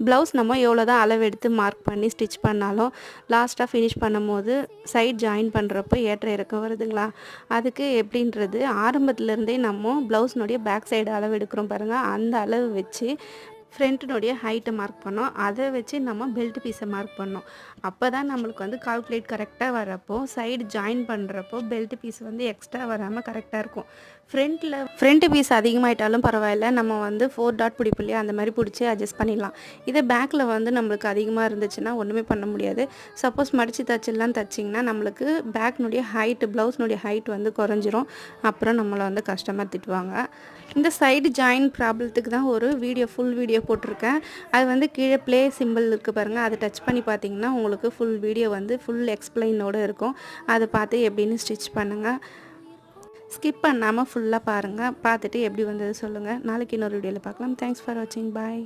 Blouse நம்ம எவ்வளோ தான் அளவு எடுத்து மார்க் பண்ணி ஸ்டிச் பண்ணாலும் லாஸ்ட்டாக ஃபினிஷ் பண்ணும்போது சைட் ஜாயின் பண்ணுறப்போ ஏற்ற இறக்கம் வருதுங்களா, அதுக்கு எப்படின்றது ஆரம்பத்துலேருந்தே நம்ம ப்ளவுஸ்னுடைய பேக் சைடு அளவு எடுக்கிறோம் பாருங்கள், அந்த அளவு வச்சு ஃப்ரண்ட்டினுடைய ஹைட்டை மார்க் பண்ணோம். அதை வச்சு நம்ம பெல்ட் பீஸை மார்க் பண்ணோம். அப்போ தான் நம்மளுக்கு வந்து கால்குலேட் கரெக்டாக வரப்போ சைடு ஜாயின் பண்ணுறப்போ பெல்ட் பீஸ் வந்து எக்ஸ்ட்ரா வராமல் கரெக்டாக இருக்கும். ஃப்ரண்ட் பீஸ் அதிகமாகிட்டாலும் பரவாயில்ல, நம்ம வந்து 4 டாட் பிடிப்போம் இல்லையா, அந்த மாதிரி பிடிச்சி அட்ஜஸ்ட் பண்ணிடலாம். இதே பேக்கில் வந்து நம்மளுக்கு அதிகமாக இருந்துச்சுன்னா ஒன்றுமே பண்ண முடியாது. சப்போஸ் மடித்து தச்சிடலாம் தைச்சிங்கன்னா நம்மளுக்கு பேக்னுடைய ஹைட்டு ப்ளவுஸ்னுடைய ஹைட் வந்து குறைஞ்சிரும். அப்புறம் நம்மளை வந்து கஸ்டமர் திட்டுவாங்க. இந்த சைடு ஜாயின் ப்ராப்ளத்துக்கு தான் ஒரு ஃபுல் வீடியோ போட்டிருக்கேன். அது வந்து கீழே ப்ளே சிம்பிள் இருக்குது பாருங்கள், அதை டச் பண்ணி பார்த்தீங்கன்னா உங்களுக்கு ஃபுல் வீடியோ வந்து ஃபுல் எக்ஸ்பிளைனோடு இருக்கும். அதை பார்த்து எப்படின்னு ஸ்டிச் பண்ணுங்கள். ஸ்கிப் பண்ணாமல் ஃபுல்லாக பாருங்கள். பார்த்துட்டு எப்படி வந்தது சொல்லுங்கள். நாளைக்கு இன்னொரு வீடியோவில் பார்க்கலாம். தேங்க்ஸ் ஃபார் வாட்சிங். பாய்.